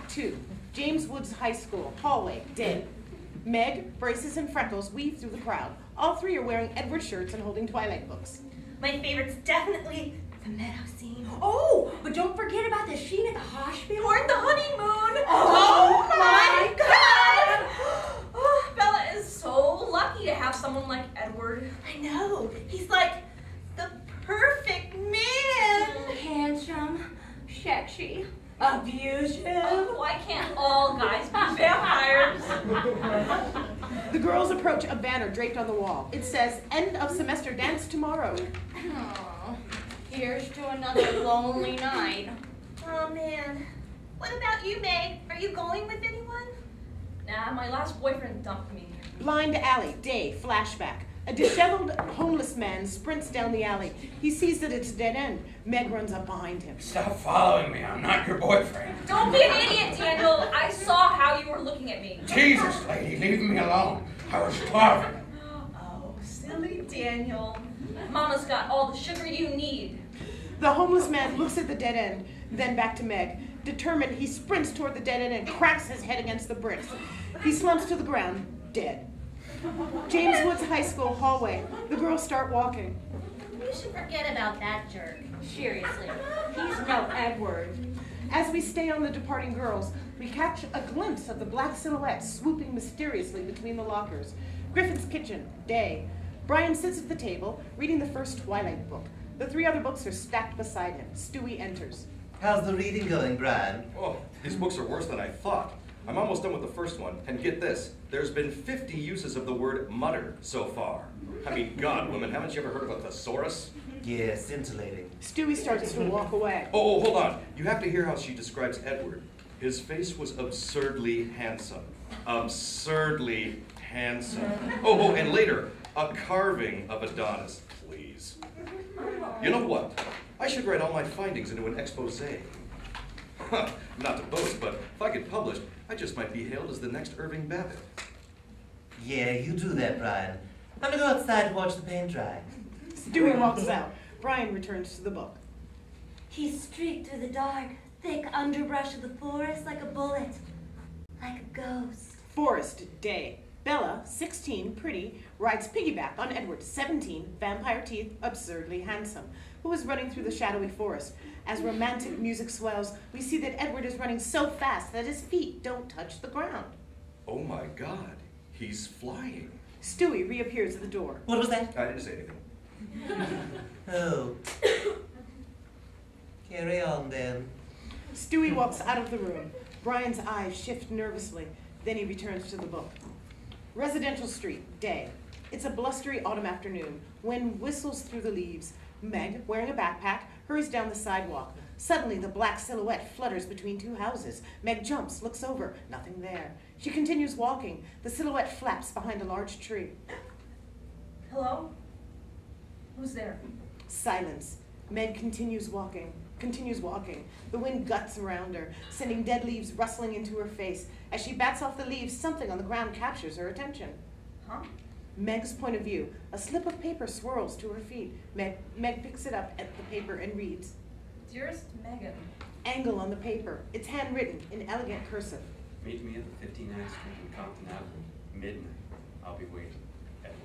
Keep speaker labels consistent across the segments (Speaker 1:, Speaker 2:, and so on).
Speaker 1: Act 2, James Woods High School, hallway, day. Meg, braces and freckles weave through the crowd. All three are wearing Edward shirts and holding Twilight books.
Speaker 2: My favorite's definitely the meadow scene. Oh, but don't forget about the scene at the hospital. Or the honeymoon. Oh my God! Oh, Bella is so lucky to have someone like Edward. I know. He's like the perfect man. Handsome, sexy, abusive. Oh, why can't all guys be vampires?
Speaker 1: The girls approach a banner draped on the wall. It says, "End of semester dance tomorrow."
Speaker 2: Oh, here's to another lonely night. Oh man. What about you, Meg? Are you going with anyone? Nah, my last boyfriend dumped me.
Speaker 1: Blind alley, day, flashback. A disheveled homeless man sprints down the alley. He sees that it's a dead end. Meg runs up behind him.
Speaker 3: Stop following me. I'm not your boyfriend.
Speaker 2: Don't be an idiot, Daniel. I saw how you were looking at me.
Speaker 3: Jesus, lady, leave me alone. I was starving.
Speaker 2: Oh, silly Daniel. Mama's got all the sugar you need.
Speaker 1: The homeless man looks at the dead end, then back to Meg. Determined, he sprints toward the dead end and cracks his head against the bricks. He slumps to the ground, dead. James Woods High School, hallway. The girls start walking.
Speaker 2: You should forget about that jerk. Seriously, he's no Edward.
Speaker 1: As we stay on the departing girls, we catch a glimpse of the black silhouette swooping mysteriously between the lockers. Griffin's kitchen, day. Bryan sits at the table, reading the first Twilight book. The three other books are stacked beside him. Stewie enters.
Speaker 4: How's the reading going, Bryan?
Speaker 5: Oh, these books are worse than I thought. I'm almost done with the first one, and get this, there's been 50 uses of the word mutter so far. I mean, God, women, haven't you ever heard of a thesaurus?
Speaker 4: Yeah, scintillating.
Speaker 1: Stewie starts to walk away.
Speaker 5: Oh, hold on. You have to hear how she describes Edward. His face was absurdly handsome. Absurdly handsome. Oh, and later, a carving of Adonis, please. You know what? I should write all my findings into an expose. Not to boast, but if I get published, I just might be hailed as the next Irving Babbitt.
Speaker 4: Yeah, you do that, Bryan. I'm gonna go outside and watch the paint dry.
Speaker 1: Stewie walks out. Bryan returns to the book.
Speaker 6: He streaked through the dark, thick underbrush of the forest like a bullet, like a ghost.
Speaker 1: Forest, day. Bella, 16, pretty, rides piggyback on Edward, 17, vampire teeth, absurdly handsome, who is running through the shadowy forest. As romantic music swells, we see that Edward is running so fast that his feet don't touch the ground.
Speaker 5: Oh my God, he's flying.
Speaker 1: Stewie reappears at the door.
Speaker 4: What was that?
Speaker 5: I didn't say anything.
Speaker 4: Oh. Carry on, then.
Speaker 1: Stewie walks out of the room. Bryan's eyes shift nervously. Then he returns to the book. Residential street, day. It's a blustery autumn afternoon. Wind whistles through the leaves. Meg, wearing a backpack, hurries down the sidewalk. Suddenly, the black silhouette flutters between two houses. Meg jumps, looks over. Nothing there. She continues walking. The silhouette flaps behind a large tree.
Speaker 2: Hello? Who's there?
Speaker 1: Silence. Meg continues walking. The wind guts around her, sending dead leaves rustling into her face. As she bats off the leaves, something on the ground captures her attention.
Speaker 2: Huh?
Speaker 1: Meg's point of view. A slip of paper swirls to her feet. Meg picks it up at the paper and reads.
Speaker 2: Dearest Megan.
Speaker 1: Angle on the paper. It's handwritten in elegant cursive.
Speaker 7: Meet me at the 59th Street in Compton Avenue, midnight. I'll be waiting. Edward.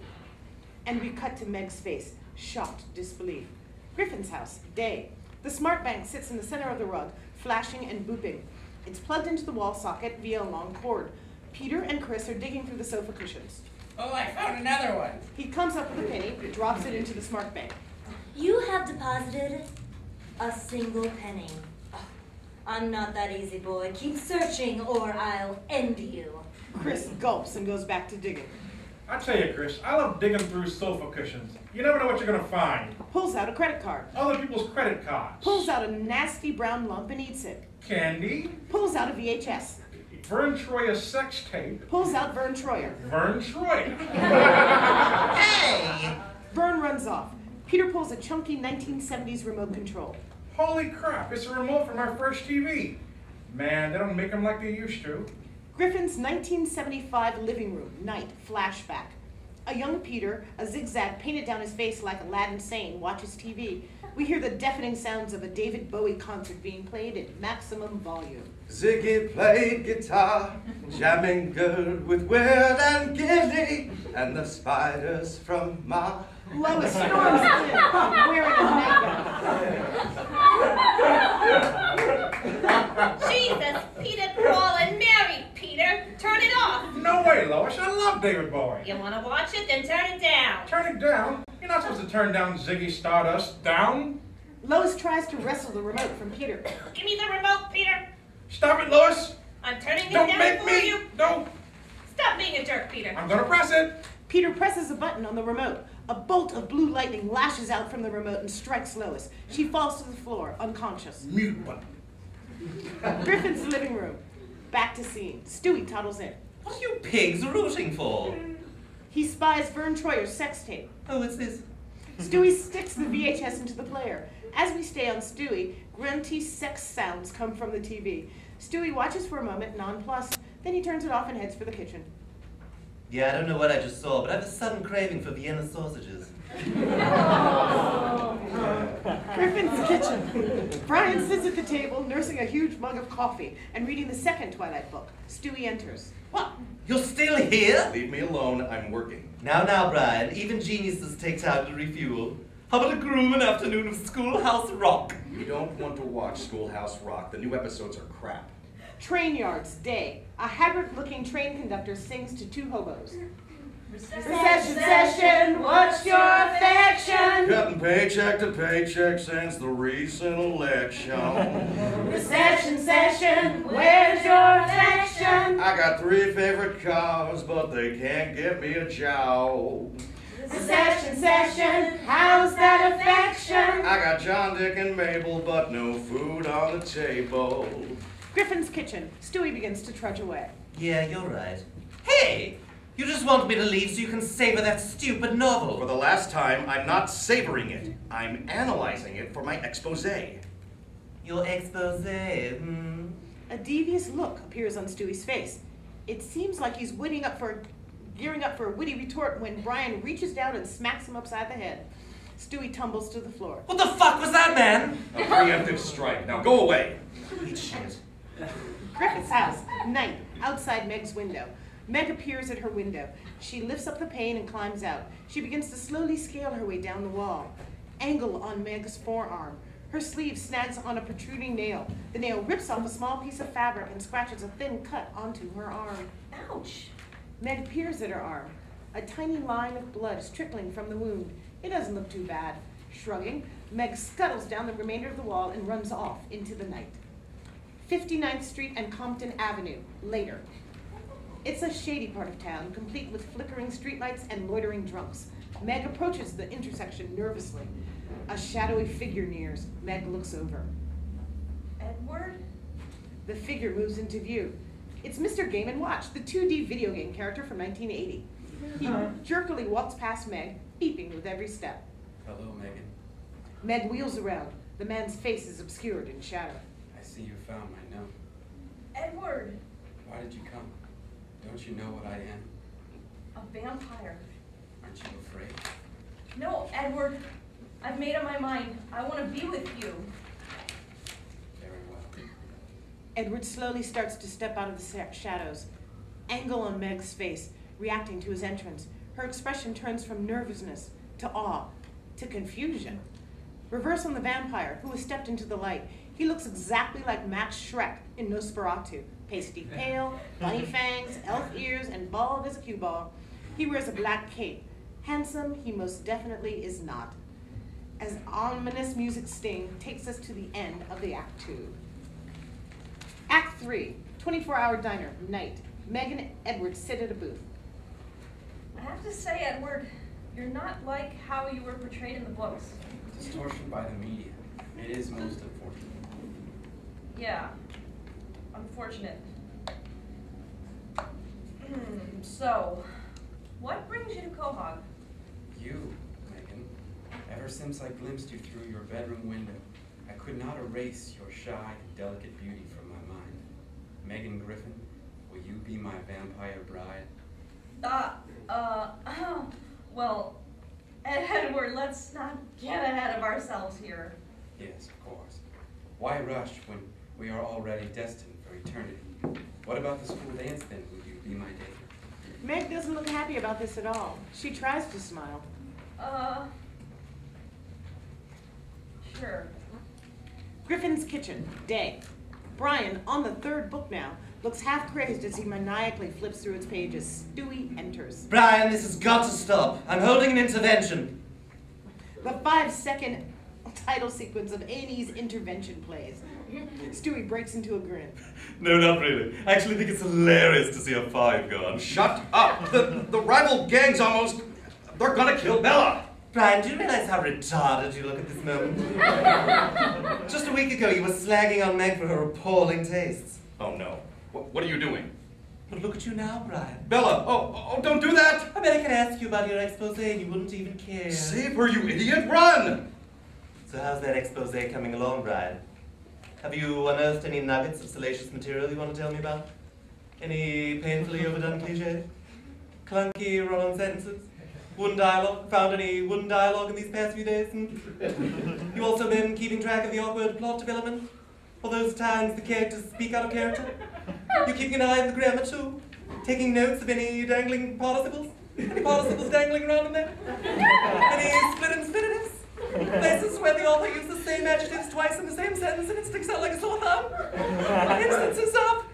Speaker 1: And we cut to Meg's face, shocked disbelief. Griffin's house, day. The SmartBank sits in the center of the rug, flashing and booping. It's plugged into the wall socket via a long cord. Peter and Chris are digging through the sofa cushions.
Speaker 3: Oh, I found another one.
Speaker 1: He comes up with a penny, drops it into the SmartBank.
Speaker 6: You have deposited a single penny. I'm not that easy, boy. Keep searching or I'll end you.
Speaker 1: Chris gulps and goes back to digging.
Speaker 8: I tell you, Chris, I love digging through sofa cushions. You never know what you're going to find.
Speaker 1: Pulls out a credit card.
Speaker 8: Other people's credit cards.
Speaker 1: Pulls out a nasty brown lump and eats it.
Speaker 8: Candy.
Speaker 1: Pulls out a VHS.
Speaker 8: Vern Troyer sex tape.
Speaker 1: Pulls out Vern Troyer.
Speaker 8: Vern Troyer.
Speaker 4: Hey!
Speaker 1: Vern runs off. Peter pulls a chunky 1970s remote control.
Speaker 8: Holy crap, it's a remote from our first TV. Man, they don't make them like they used to.
Speaker 1: Griffin's 1975 living room, night, flashback. A young Peter, a zigzag painted down his face like Aladdin Sane, watches TV. We hear the deafening sounds of a David Bowie concert being played at maximum volume.
Speaker 5: Ziggy played guitar, jamming good with Weird and Gilly, and the spiders from Mars.
Speaker 1: Lois storms in, wearing a nightgown.
Speaker 2: Jesus, Peter, Paul, and Mary, Peter. Turn it off.
Speaker 8: No way, Lois. I love David Bowie.
Speaker 2: You want to watch it? Then turn it down.
Speaker 8: Turn it down? You're not supposed to turn down Ziggy Stardust. Down?
Speaker 1: Lois tries to wrestle the remote from Peter.
Speaker 2: Give me the remote, Peter.
Speaker 8: Stop it, Lois.
Speaker 2: I'm turning it
Speaker 8: Don't
Speaker 2: down
Speaker 8: make
Speaker 2: for
Speaker 8: me.
Speaker 2: you.
Speaker 8: Don't.
Speaker 2: Stop being a jerk, Peter.
Speaker 8: I'm gonna press it.
Speaker 1: Peter presses a button on the remote. A bolt of blue lightning lashes out from the remote and strikes Lois. She falls to the floor, unconscious.
Speaker 8: Mute button.
Speaker 1: Griffin's living room. Back to scene. Stewie toddles in.
Speaker 4: What are you pigs rooting for?
Speaker 1: He spies Vern Troyer's sex tape.
Speaker 4: Oh, it's this.
Speaker 1: Stewie sticks the VHS into the player. As we stay on Stewie, grunty sex sounds come from the TV. Stewie watches for a moment, nonplussed. Then he turns it off and heads for the kitchen.
Speaker 4: Yeah, I don't know what I just saw, but I have a sudden craving for Vienna sausages.
Speaker 1: Griffin's kitchen. Brian sits at the table, nursing a huge mug of coffee and reading the second Twilight book. Stewie enters.
Speaker 4: What? You're still here?
Speaker 5: Leave me alone, I'm working.
Speaker 4: Now, Brian, even geniuses take time to refuel. How about a grooving afternoon of Schoolhouse Rock?
Speaker 5: We don't want to watch Schoolhouse Rock. The new episodes are crap.
Speaker 1: Train yards, day. A haggard-looking train conductor sings to two hobos. Recession, what's your affection?
Speaker 5: Cutting paycheck to paycheck since the recent election.
Speaker 1: Recession, where's your affection?
Speaker 5: I got 3 favorite cars, but they can't get me a job.
Speaker 1: Recession, how's that affection?
Speaker 5: I got John, Dick, and Mabel, but no food on the table.
Speaker 1: Griffin's kitchen. Stewie begins to trudge away.
Speaker 4: Yeah, you're right. Hey! You just want me to leave so you can savor that stupid novel.
Speaker 5: For the last time, I'm not savoring it. I'm analyzing it for my expose.
Speaker 4: Your expose, hmm?
Speaker 1: A devious look appears on Stewie's face. It seems like he's gearing up for a witty retort when Brian reaches down and smacks him upside the head. Stewie tumbles to the floor.
Speaker 4: What the fuck was that, man?
Speaker 5: A preemptive strike. Now go away.
Speaker 4: Eat shit.
Speaker 1: Griffith's house, night, outside Meg's window. Meg appears at her window. She lifts up the pane and climbs out. She begins to slowly scale her way down the wall. Angle on Meg's forearm. Her sleeve snags on a protruding nail. The nail rips off a small piece of fabric and scratches a thin cut onto her arm.
Speaker 2: Ouch.
Speaker 1: Meg peers at her arm. A tiny line of blood is trickling from the wound. It doesn't look too bad. Shrugging, Meg scuttles down the remainder of the wall and runs off into the night. 59th Street and Compton Avenue, later. It's a shady part of town, complete with flickering streetlights and loitering drunks. Meg approaches the intersection nervously. A shadowy figure nears. Meg looks over.
Speaker 2: Edward?
Speaker 1: The figure moves into view. It's Mr. Game & Watch, the 2D video game character from 1980. He jerkily walks past Meg, beeping with every step.
Speaker 7: Hello, Megan.
Speaker 1: Meg wheels around. The man's face is obscured in shadow.
Speaker 7: I see you found my note.
Speaker 2: Edward!
Speaker 7: Why did you come? Don't you know what I am?
Speaker 2: A vampire.
Speaker 7: Aren't you afraid?
Speaker 2: No, Edward. I've made up my mind. I want to be with you.
Speaker 7: Very well.
Speaker 1: Edward slowly starts to step out of the shadows. Angle on Meg's face, reacting to his entrance. Her expression turns from nervousness to awe to confusion. Reverse on the vampire, who has stepped into the light. He looks exactly like Max Schreck in Nosferatu. Pasty pale, bunny fangs, elf ears, and bald as a cue ball. He wears a black cape. Handsome, he most definitely is not. As ominous music sting takes us to the end of the Act 2. Act 3, 24-hour diner, night. Meg and Edward sit at a booth.
Speaker 2: I have to say, Edward, you're not like how you were portrayed in the books.
Speaker 7: Distortion by the media. It is most unfortunate.
Speaker 2: Yeah. Unfortunate. So, what brings you to Quahog?
Speaker 7: You, Megan. Ever since I glimpsed you through your bedroom window, I could not erase your shy and delicate beauty from my mind. Megan Griffin, will you be my vampire bride?
Speaker 2: Well, Edward, let's not get ahead of ourselves here.
Speaker 7: Yes, of course. Why rush when we are already destined for eternity? What about the school dance then? Will you be my date?
Speaker 1: Meg doesn't look happy about this at all. She tries to smile.
Speaker 2: Sure.
Speaker 1: Griffin's kitchen, day. Bryan, on the third book now, looks half crazed as he maniacally flips through its pages. Stewie enters.
Speaker 4: Bryan, this has got to stop. I'm holding an intervention.
Speaker 1: The 5-second title sequence of A&E's intervention plays. Stewie breaks into a grin.
Speaker 4: No, not really. I actually think it's hilarious to see a 5 gone.
Speaker 5: Shut up! The rival gang's almost... They're gonna kill Bella!
Speaker 4: Bryan, do you realize how retarded you look at this moment? Just a week ago, you were slagging on Meg for her appalling tastes.
Speaker 5: Oh no. What are you doing?
Speaker 4: But look at you now, Bryan.
Speaker 5: Bella! Oh, don't do that!
Speaker 4: I bet I could ask you about your expose and you wouldn't even care.
Speaker 5: Save her, you idiot! Run!
Speaker 4: So how's that expose coming along, Bryan? Have you unearthed any nuggets of salacious material you want to tell me about? Any painfully overdone cliches? Clunky run-on sentences? Wooden dialogue? Found any wooden dialogue in these past few days? You also been keeping track of the awkward plot development? Or those times the characters speak out of character? You keeping an eye on the grammar too? Taking notes of any dangling participles? Any participles dangling around in there? Any split infinitives? Places where the author used the same adjectives twice in the same sentence and it sticks out like a sore thumb? Instances of...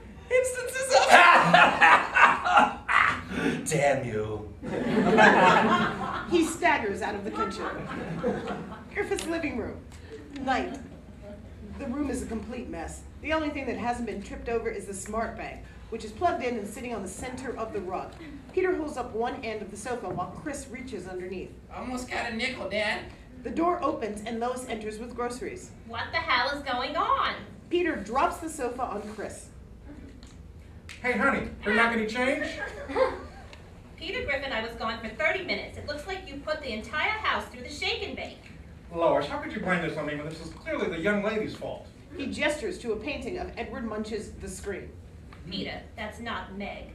Speaker 4: Damn you.
Speaker 1: He staggers out of the kitchen. Griffith's living room, night. The room is a complete mess. The only thing that hasn't been tripped over is the SmartBank, which is plugged in and sitting on the center of the rug. Peter holds up one end of the sofa while Chris reaches underneath.
Speaker 3: Almost got a nickel, Dad.
Speaker 1: The door opens and Lois enters with groceries.
Speaker 2: What the hell is going on?
Speaker 1: Peter drops the sofa on Chris.
Speaker 8: Hey, honey, bring back any change?
Speaker 2: Peter Griffin, I was gone for 30 minutes. It looks like you put the entire house through the shake and bake.
Speaker 8: Lois, how could you blame this on me when this is clearly the young lady's fault?
Speaker 1: He gestures to a painting of Edward Munch's The Scream.
Speaker 2: Peter, that's not Meg.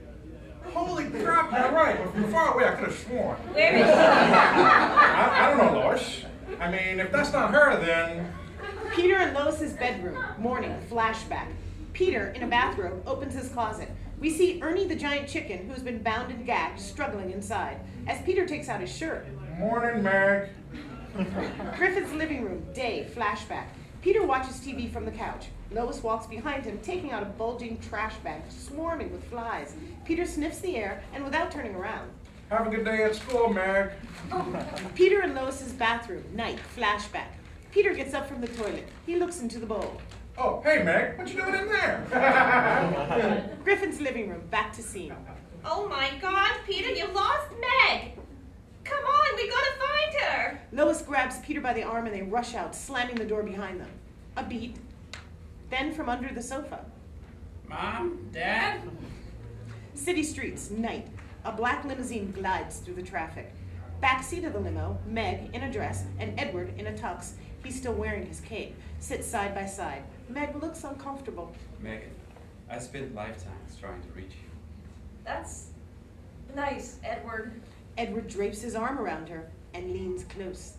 Speaker 8: Holy crap, you're right, but from far away I could have sworn.
Speaker 2: Where is she?
Speaker 8: I don't know, Lois. I mean, if that's not her, then...
Speaker 1: Peter in Lois's bedroom, morning, flashback. Peter, in a bathrobe, opens his closet. We see Ernie the giant chicken, who's been bound and gagged, struggling inside, as Peter takes out his shirt.
Speaker 8: Morning, Meg.
Speaker 1: Griffith's living room, day, flashback. Peter watches TV from the couch. Lois walks behind him, taking out a bulging trash bag, swarming with flies. Peter sniffs the air, and without turning around.
Speaker 8: Have a good day at school, Meg.
Speaker 1: Peter in Lois's bathroom, night, flashback. Peter gets up from the toilet. He looks into the bowl.
Speaker 8: Oh, hey, Meg, what you doing in there?
Speaker 1: Griffin's living room, back to scene.
Speaker 2: Oh my God, Peter, you lost Meg! Come on, we gotta find her!
Speaker 1: Lois grabs Peter by the arm and they rush out, slamming the door behind them. A beat. Then from under the sofa.
Speaker 3: Mom? Dad?
Speaker 1: City streets, night. A black limousine glides through the traffic. Backseat of the limo, Meg in a dress and Edward in a tux. He's still wearing his cape. Sit side by side. Meg looks uncomfortable.
Speaker 7: Megan, I spent lifetimes trying to reach you.
Speaker 2: That's nice, Edward.
Speaker 1: Edward drapes his arm around her and leans close.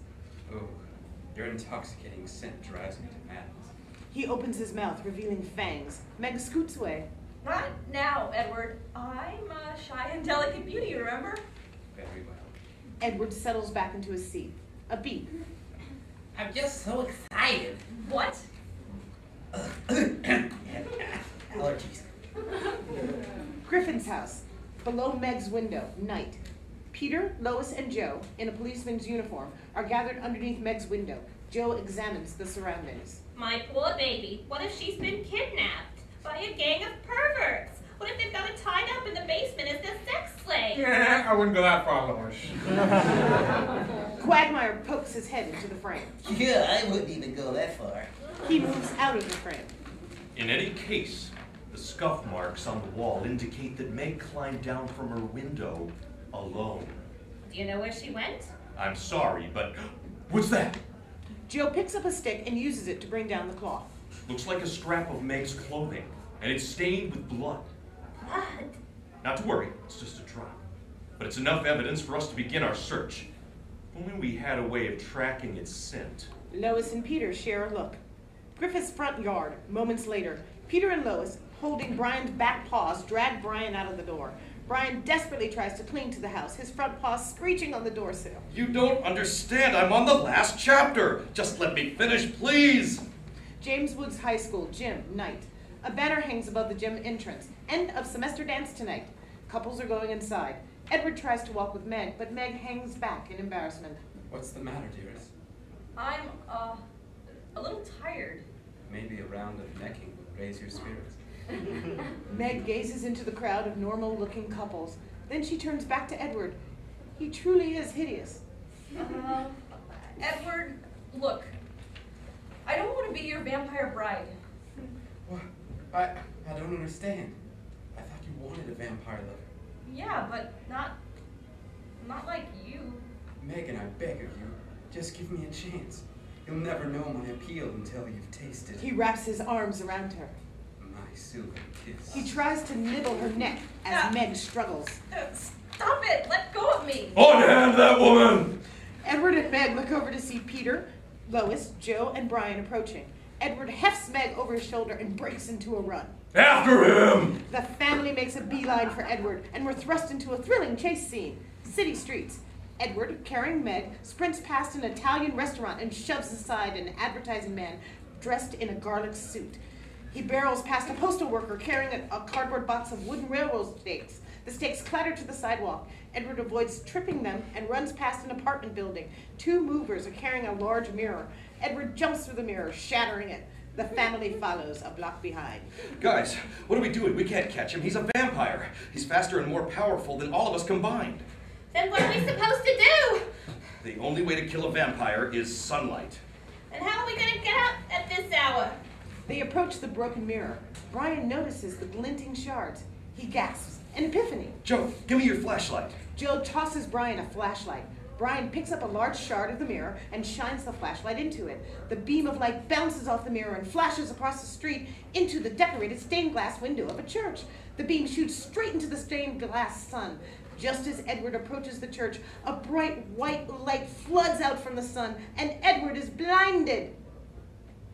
Speaker 7: Oh, your intoxicating scent drives me to madness.
Speaker 1: He opens his mouth, revealing fangs. Meg scoots away.
Speaker 2: Not now, Edward. I'm a shy and delicate beauty, remember?
Speaker 7: Very well.
Speaker 1: Edward settles back into his seat. A beat.
Speaker 3: I'm just so excited.
Speaker 2: What?
Speaker 3: Allergies.
Speaker 1: Griffin's house. Below Meg's window, night. Peter, Lois, and Joe, in a policeman's uniform, are gathered underneath Meg's window. Joe examines the surroundings.
Speaker 2: My poor baby. What if she's been kidnapped by a gang of perverts? What if they've got her tied up in the basement as their sex slave?
Speaker 8: Yeah, I wouldn't go that far, Lois.
Speaker 1: Quagmire pokes his head into the frame.
Speaker 3: Yeah, I wouldn't even go that far.
Speaker 1: He moves out of the frame.
Speaker 5: In any case, the scuff marks on the wall indicate that Meg climbed down from her window alone.
Speaker 2: Do you know where she went?
Speaker 5: I'm sorry, but what's that?
Speaker 1: Joe picks up a stick and uses it to bring down the cloth.
Speaker 5: Looks like a scrap of Meg's clothing, and it's stained with blood.
Speaker 2: Blood.
Speaker 5: Not to worry, it's just a drop. but it's enough evidence for us to begin our search. If only we had a way of tracking its scent.
Speaker 1: Lois and Peter share a look. Griffith's front yard. Moments later, Peter and Lois, holding Brian's back paws, drag Brian out of the door. Brian desperately tries to cling to the house, his front paws screeching on the doorsill.
Speaker 5: You don't understand. I'm on the last chapter. Just let me finish, please.
Speaker 1: James Woods High School, gym, night. A banner hangs above the gym entrance. End of semester dance tonight. Couples are going inside. Edward tries to walk with Meg, but Meg hangs back in embarrassment.
Speaker 7: What's the matter, dearest?
Speaker 2: I'm, a little tired.
Speaker 7: Maybe a round of necking would raise your spirits.
Speaker 1: Meg gazes into the crowd of normal-looking couples. Then she turns back to Edward. He truly is hideous.
Speaker 2: Edward, look. I don't want to be your vampire bride.
Speaker 7: What? I don't understand. I thought you wanted a vampire lover.
Speaker 2: Yeah, but not like you.
Speaker 7: Megan, I beg of you, just give me a chance. You'll never know my appeal until you've tasted
Speaker 1: He wraps his arms around her.
Speaker 7: my silver kiss.
Speaker 1: He tries to nibble her neck as Meg struggles.
Speaker 2: Stop it! Let go of me!
Speaker 5: Unhand that woman!
Speaker 1: Edward and Meg look over to see Peter, Lois, Joe, and Brian approaching. Edward hefts Meg over his shoulder and breaks into a run.
Speaker 5: After him!
Speaker 1: The family makes a beeline for Edward, and we're thrust into a thrilling chase scene. City streets. Edward, carrying Meg, sprints past an Italian restaurant and shoves aside an advertising man dressed in a garlic suit. He barrels past a postal worker carrying a cardboard box of wooden railroad stakes. The stakes clatter to the sidewalk. Edward avoids tripping them and runs past an apartment building. Two movers are carrying a large mirror. Edward jumps through the mirror, shattering it. The family follows a block behind.
Speaker 5: Guys, what are we doing? We can't catch him. He's a vampire. He's faster and more powerful than all of us combined.
Speaker 2: Then what are we supposed to do?
Speaker 5: The only way to kill a vampire is sunlight.
Speaker 2: And how are we gonna get out at this hour?
Speaker 1: They approach the broken mirror. Brian notices the glinting shards. He gasps. An epiphany.
Speaker 5: Joe, give me your flashlight.
Speaker 1: Joe tosses Brian a flashlight. Brian picks up a large shard of the mirror and shines the flashlight into it. The beam of light bounces off the mirror and flashes across the street into the decorated stained glass window of a church. The beam shoots straight into the stained glass sun. Just as Edward approaches the church, a bright white light floods out from the sun, and Edward is blinded.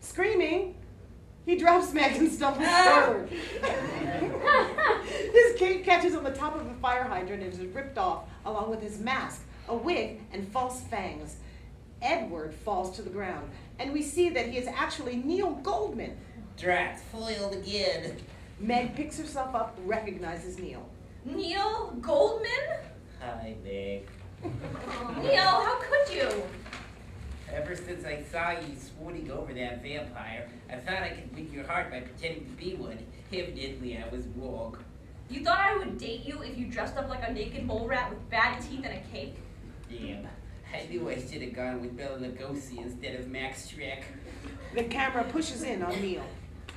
Speaker 1: Screaming, he drops Meg and stumbles forward. His cape catches on the top of a fire hydrant and is ripped off, along with his mask, a wig, and false fangs. Edward falls to the ground, and we see that he is actually Neil Goldman.
Speaker 3: Drat, foiled again.
Speaker 1: Meg picks herself up, recognizes Neil.
Speaker 2: Neil Goldman?
Speaker 3: Hi, Meg.
Speaker 2: Neil, how could you?
Speaker 3: Ever since I saw you swooning over that vampire, I thought I could win your heart by pretending to be one. Evidently, I was wrong.
Speaker 2: You thought I would date you if you dressed up like a naked mole rat with bad teeth and a cape?
Speaker 3: Damn. I knew I should have gone with Bela Lugosi instead of Max Schreck.
Speaker 1: The camera pushes in on Neil.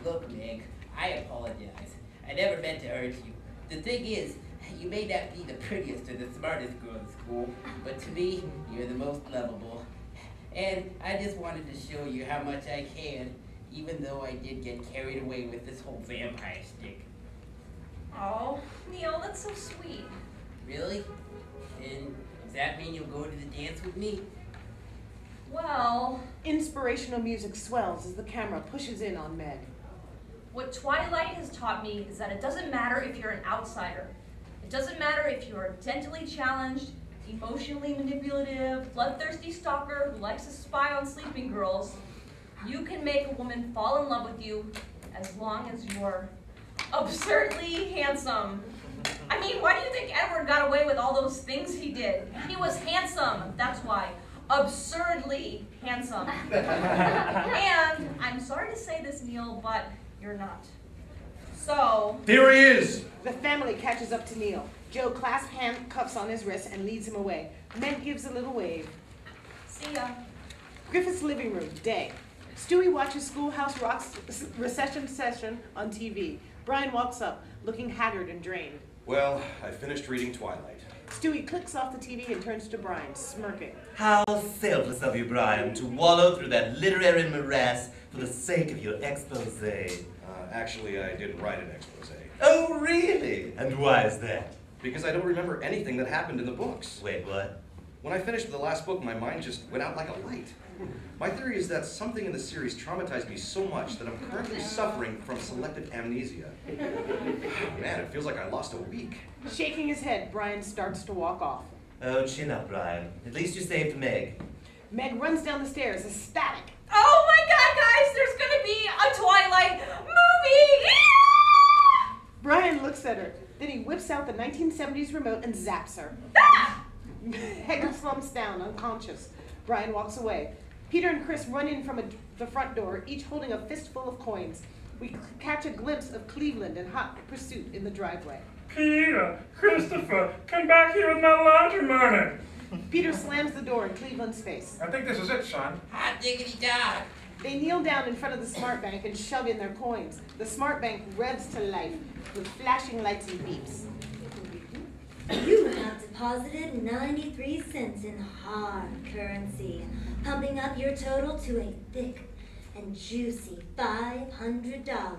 Speaker 3: Look, Meg, I apologize. I never meant to hurt you. The thing is, you may not be the prettiest or the smartest girl in school, but to me, you're the most lovable. And I just wanted to show you how much I can, even though I did get carried away with this whole vampire stick.
Speaker 2: Oh, Neil, that's so sweet.
Speaker 3: Really? And does that mean you'll go to the dance with me?
Speaker 2: Well,
Speaker 1: Inspirational music swells as the camera pushes in on Meg.
Speaker 2: what Twilight has taught me is that it doesn't matter if you're an outsider. It doesn't matter if you're a mentally challenged, emotionally manipulative, bloodthirsty stalker who likes to spy on sleeping girls. You can make a woman fall in love with you as long as you're absurdly handsome. I mean, why do you think Edward got away with all those things he did? He was handsome, that's why. Absurdly handsome. And I'm sorry to say this, Neil, but you're not. So,
Speaker 5: There he is!
Speaker 1: The family catches up to Neil. Joe clasps handcuffs on his wrist and leads him away. Meg gives a little wave.
Speaker 2: see ya.
Speaker 1: Griffith's living room, day. Stewie watches Schoolhouse Rock's recession session on TV. Brian walks up, looking haggard and drained.
Speaker 5: Well, I finished reading Twilight.
Speaker 1: Stewie clicks off the TV and turns to Brian, smirking.
Speaker 4: How selfless of you, Brian, to wallow through that literary morass for the sake of your expose.
Speaker 5: Actually, I didn't write an expose.
Speaker 4: Oh, really? And why is that?
Speaker 5: because I don't remember anything that happened in the books.
Speaker 4: Wait, what?
Speaker 5: When I finished the last book, my mind just went out like a light. My theory is that something in the series traumatized me so much that I'm currently suffering from selective amnesia. Man, it feels like I lost a week.
Speaker 1: Shaking his head, Bryan starts to walk off.
Speaker 4: Oh, chin up, Bryan. At least you saved Meg.
Speaker 1: Meg runs down the stairs, ecstatic.
Speaker 2: Oh my god, guys, there's gonna be a Twilight movie! Yeah!
Speaker 1: Bryan looks at her. Then he whips out the 1970s remote and zaps her. Meg slumps down, unconscious. Bryan walks away. Peter and Chris run in from the front door, each holding a fistful of coins. We catch a glimpse of Cleveland in hot pursuit in the driveway.
Speaker 8: Peter, Christopher, come back here with my laundry money.
Speaker 1: Peter slams the door in Cleveland's face.
Speaker 8: I think this is it, son.
Speaker 3: Hot diggity dog.
Speaker 1: They kneel down in front of the SmartBank and shove in their coins. The SmartBank revs to life with flashing lights and beeps.
Speaker 6: You have deposited 93 cents in hard currency, pumping up your total to a thick and juicy $500.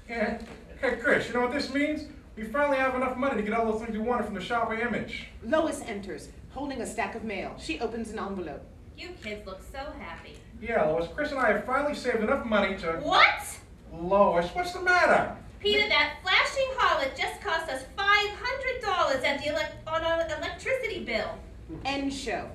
Speaker 8: Yeah. Hey, Chris, you know what this means? We finally have enough money to get all those things we wanted from the shop of Image.
Speaker 1: Lois enters, holding a stack of mail. She opens an envelope.
Speaker 9: You kids look so happy.
Speaker 8: Yeah, Lois, Chris and I have finally saved enough money to...
Speaker 9: What?
Speaker 8: Lois, what's the matter?
Speaker 9: Peter, that flashing harlot just cost us $500 at the on an electricity bill.
Speaker 1: End show.